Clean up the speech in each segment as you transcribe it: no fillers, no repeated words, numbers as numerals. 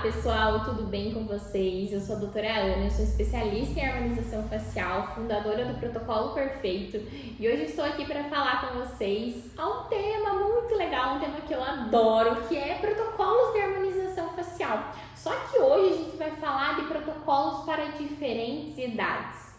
pessoal, tudo bem com vocês? Eu sou a doutora Ana, eu sou especialista em harmonização facial, fundadora do Protocolo Perfeito, e hoje estou aqui para falar com vocês um tema muito legal, um tema que eu adoro, que é protocolos de harmonização facial. Só que hoje a gente vai falar de protocolos para diferentes idades.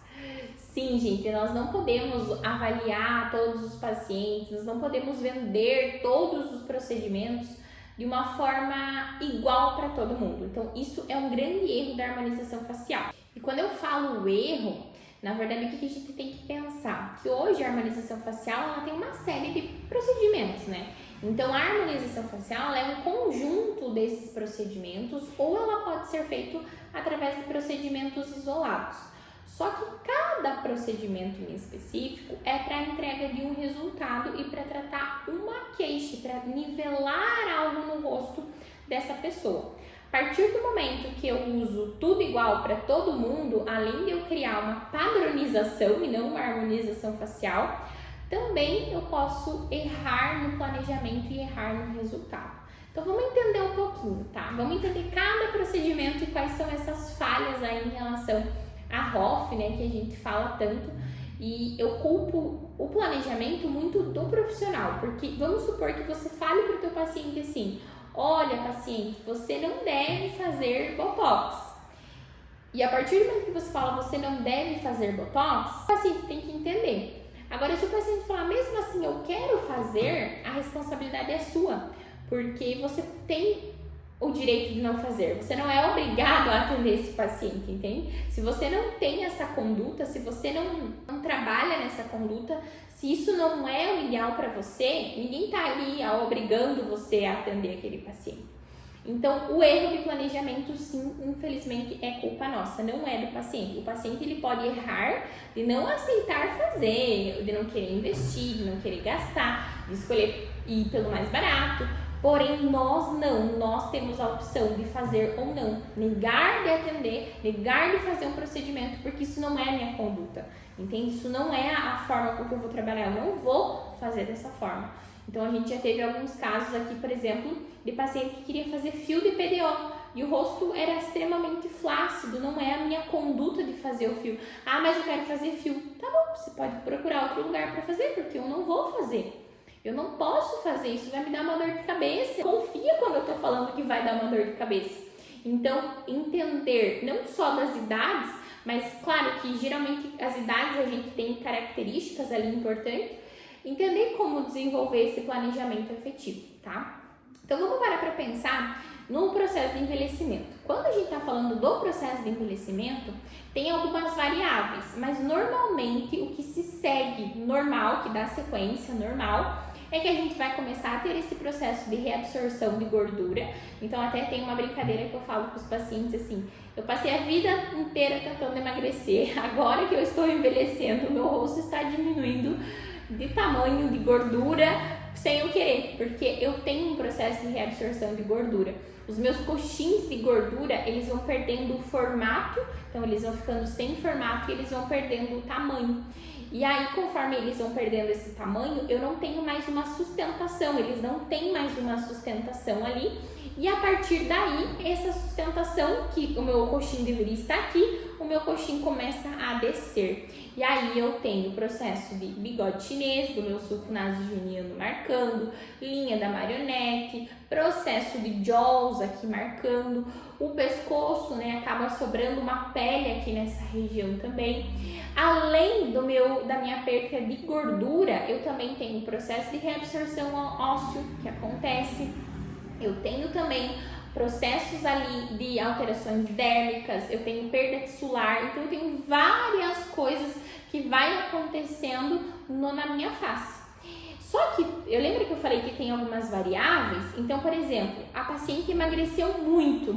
Sim, gente, nós não podemos avaliar todos os pacientes, nós não podemos vender todos os procedimentos de uma forma igual para todo mundo. Então, isso é um grande erro da harmonização facial. E quando eu falo erro, na verdade, o que a gente tem que pensar? Que hoje a harmonização facial ela tem uma série de procedimentos, né? Então, a harmonização facial é um conjunto desses procedimentos ou ela pode ser feito através de procedimentos isolados. Só que cada procedimento em específico é para a entrega de um resultado e para tratar uma queixa, para nivelar algo no rosto dessa pessoa. A partir do momento que eu uso tudo igual para todo mundo, além de eu criar uma padronização e não uma harmonização facial, também eu posso errar no planejamento e errar no resultado. Então vamos entender um pouquinho, tá? Vamos entender cada procedimento e quais são essas falhas aí em relação a ROF, né, que a gente fala tanto, e eu culpo o planejamento muito do profissional, porque vamos supor que você fale para o teu paciente assim: olha, paciente, você não deve fazer botox. E a partir do momento que você fala você não deve fazer botox, o paciente tem que entender. Agora, se o paciente falar mesmo assim, eu quero fazer, a responsabilidade é sua, porque você tem o direito de não fazer. Você não é obrigado a atender esse paciente, entende? Se você não tem essa conduta, se você não trabalha nessa conduta, se isso não é o ideal para você, ninguém tá ali obrigando você a atender aquele paciente. Então, o erro de planejamento, sim, infelizmente, é culpa nossa, não é do paciente. O paciente ele pode errar de não aceitar fazer, de não querer investir, de não querer gastar, de escolher ir pelo mais barato. Porém, nós temos a opção de fazer ou não, negar de atender, negar de fazer um procedimento, porque isso não é a minha conduta, entende? Isso não é a forma com que eu vou trabalhar, eu não vou fazer dessa forma. Então, a gente já teve alguns casos aqui, por exemplo, de paciente que queria fazer fio de PDO e o rosto era extremamente flácido, não é a minha conduta de fazer o fio. Ah, mas eu quero fazer fio. Tá bom, você pode procurar outro lugar para fazer, porque eu não vou fazer. Eu não posso fazer isso, vai me dar uma dor de cabeça. Confia quando eu tô falando que vai dar uma dor de cabeça. Então, entender não só das idades, mas claro que geralmente as idades a gente tem características ali importantes, entender como desenvolver esse planejamento efetivo, tá? Então, vamos parar para pensar no processo de envelhecimento. Quando a gente está falando do processo de envelhecimento, tem algumas variáveis, mas normalmente o que se segue normal, que dá sequência normal, é que a gente vai começar a ter esse processo de reabsorção de gordura. Então, até tem uma brincadeira que eu falo com os pacientes assim: eu passei a vida inteira tentando emagrecer, agora que eu estou envelhecendo, meu rosto está diminuindo de tamanho, de gordura, sem eu querer, porque eu tenho um processo de reabsorção de gordura. Os meus coxins de gordura, eles vão perdendo o formato, então eles vão ficando sem formato e eles vão perdendo o tamanho. E aí, conforme eles vão perdendo esse tamanho, eu não tenho mais uma sustentação, eles não têm mais uma sustentação ali. E a partir daí, essa sustentação, que o meu coxim deveria estar aqui, o meu coxim começa a descer. E aí eu tenho o processo de bigode chinês, do meu sulco nasogeniano marcando, linha da marionete, processo de jaws aqui marcando, o pescoço, né, acaba sobrando uma pele aqui nessa região também. Além da minha perca de gordura, eu também tenho o processo de reabsorção ósseo que acontece. Eu tenho também processos ali de alterações dérmicas, eu tenho perda tissular, então eu tenho várias coisas que vai acontecendo na minha face. Só que, eu lembro que eu falei que tem algumas variáveis, então, por exemplo, a paciente emagreceu muito.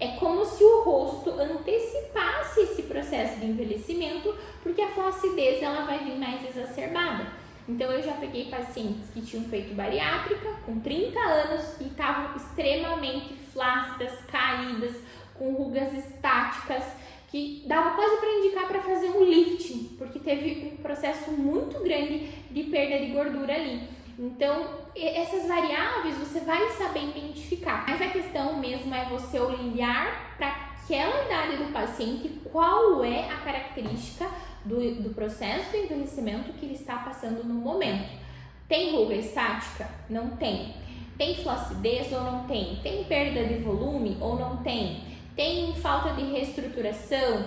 É como se o rosto antecipasse esse processo de envelhecimento, porque a flacidez ela vai vir mais exacerbada. Então, eu já peguei pacientes que tinham feito bariátrica com 30 anos e estavam extremamente flácidas, caídas, com rugas estáticas, que dava quase para indicar para fazer um lifting, porque teve um processo muito grande de perda de gordura ali. Então, essas variáveis você vai saber identificar. Mas a questão mesmo é você olhar para aquela idade do paciente, qual é a característica do processo de envelhecimento que ele está passando no momento. Tem ruga estática? Não tem. Tem flacidez ou não tem? Tem perda de volume ou não tem? Tem falta de reestruturação,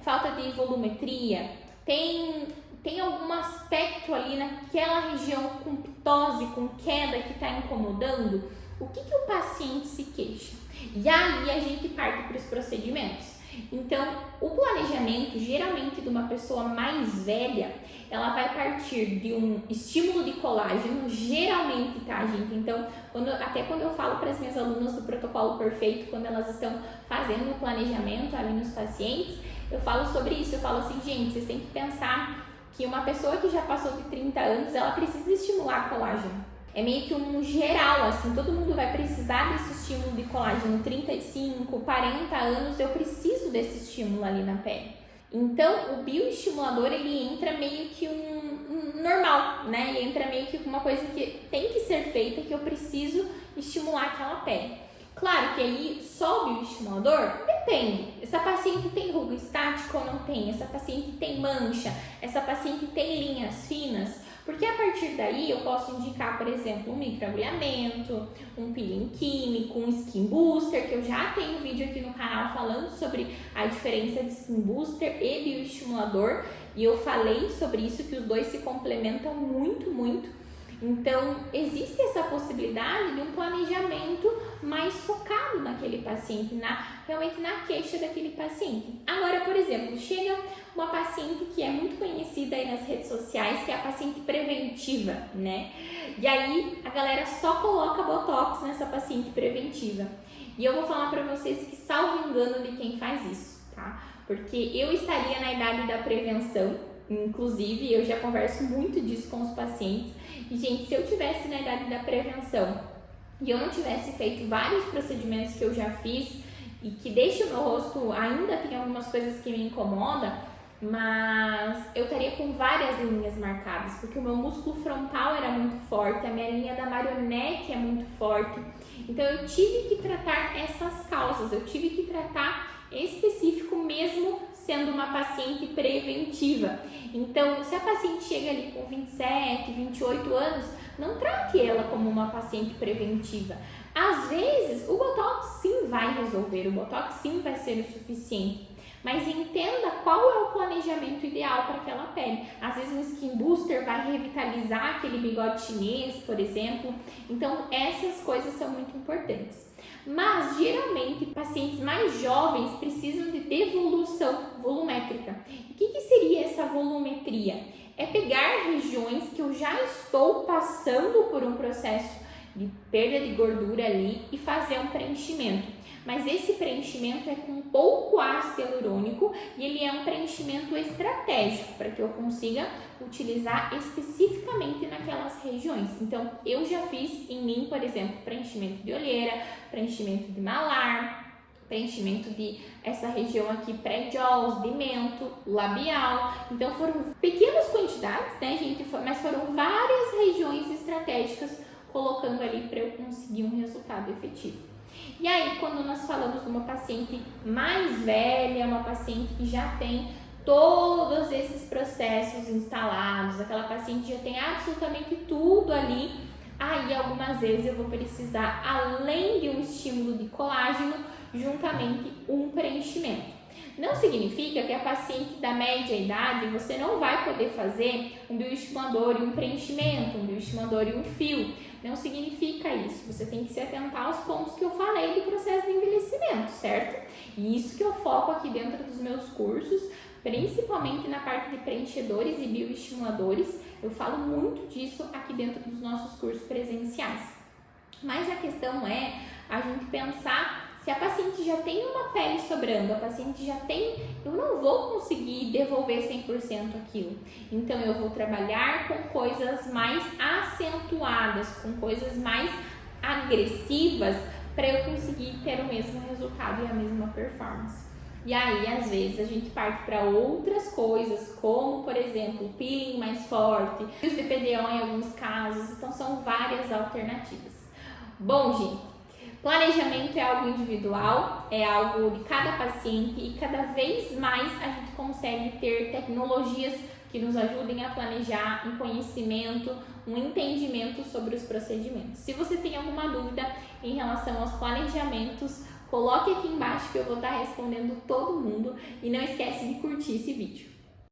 falta de volumetria? Tem algum aspecto ali naquela região com ptose, com queda que está incomodando? O que o paciente se queixa? E aí a gente parte para os procedimentos. Então, o planejamento, geralmente de uma pessoa mais velha, ela vai partir de um estímulo de colágeno, geralmente, tá, gente? Então, até quando eu falo para as minhas alunas do protocolo perfeito, quando elas estão fazendo o planejamento ali nos pacientes, eu falo sobre isso. Eu falo assim, gente, vocês têm que pensar que uma pessoa que já passou de 30 anos, ela precisa estimular colágeno. É meio que um geral, assim, todo mundo vai precisar desse estímulo de colágeno. 35, 40 anos, eu preciso desse estímulo ali na pele. Então, o bioestimulador, ele entra meio que um normal, né? Ele entra meio que uma coisa que tem que ser feita, que eu preciso estimular aquela pele. Claro que aí, só o bioestimulador, depende. Essa paciente tem ruga estática ou não tem? Essa paciente tem mancha? Essa paciente tem linhas finas? Porque a partir daí eu posso indicar, por exemplo, um microagulhamento, um peeling químico, um skin booster, que eu já tenho vídeo aqui no canal falando sobre a diferença de skin booster e bioestimulador. E eu falei sobre isso, que os dois se complementam muito, muito. Então, existe essa possibilidade de um planejamento mais focado naquele paciente, realmente na queixa daquele paciente. Agora, por exemplo, chega uma paciente que é muito conhecida aí nas redes sociais, que é a paciente preventiva, né? E aí, a galera só coloca botox nessa paciente preventiva. E eu vou falar pra vocês que, salvo engano de quem faz isso, tá? Porque eu estaria na idade da prevenção, inclusive, eu já converso muito disso com os pacientes. E, gente, se eu tivesse na idade da prevenção e eu não tivesse feito vários procedimentos que eu já fiz e que deixam o meu rosto, ainda tem algumas coisas que me incomodam, mas eu estaria com várias linhas marcadas, porque o meu músculo frontal era muito forte, a minha linha da marionete é muito forte. Então, eu tive que tratar essas causas, eu tive que tratar específico mesmo sendo uma paciente preventiva. Então, se a paciente chega ali com 27, 28 anos, não trate ela como uma paciente preventiva. Às vezes, o botox sim vai resolver, o botox sim vai ser o suficiente. Mas entenda qual é o planejamento ideal para aquela pele. Às vezes um skin booster vai revitalizar aquele bigode chinês, por exemplo. Então, essas coisas são muito importantes. Mas, geralmente, pacientes mais jovens precisam de devolução volumétrica. E o que seria essa volumetria? É pegar regiões que eu já estou passando por um processo de perda de gordura ali e fazer um preenchimento. Mas esse preenchimento é com pouco ácido hialurônico e ele é um preenchimento estratégico para que eu consiga utilizar especificamente naquelas regiões. Então, eu já fiz em mim, por exemplo, preenchimento de olheira, preenchimento de malar, preenchimento de essa região aqui pré-jaws, de mento, labial. Então, foram pequenas quantidades, né, gente? Mas foram várias regiões estratégicas colocando ali para eu conseguir um resultado efetivo. E aí, quando nós falamos de uma paciente mais velha, uma paciente que já tem todos esses processos instalados, aquela paciente já tem absolutamente tudo ali, aí algumas vezes eu vou precisar, além de um estímulo de colágeno, juntamente um preenchimento. Não significa que a paciente da média idade você não vai poder fazer um bioestimulador e um preenchimento, um bioestimulador e um fio. Não significa isso. Você tem que se atentar aos pontos que eu falei do processo de envelhecimento, certo? E isso que eu foco aqui dentro dos meus cursos, principalmente na parte de preenchedores e bioestimuladores. Eu falo muito disso aqui dentro dos nossos cursos presenciais. Mas a questão é a gente pensar se a paciente já tem uma pele sobrando, a paciente já tem, eu não vou conseguir devolver 100% aquilo. Então, eu vou trabalhar com coisas mais acentuadas, com coisas mais agressivas, para eu conseguir ter o mesmo resultado e a mesma performance. E aí, às vezes, a gente parte para outras coisas, como, por exemplo, peeling mais forte, os BPDO em alguns casos. Então, são várias alternativas. Bom, gente, planejamento é algo individual, é algo de cada paciente e cada vez mais a gente consegue ter tecnologias que nos ajudem a planejar um conhecimento, um entendimento sobre os procedimentos. Se você tem alguma dúvida em relação aos planejamentos, coloque aqui embaixo que eu vou estar respondendo todo mundo e não esquece de curtir esse vídeo.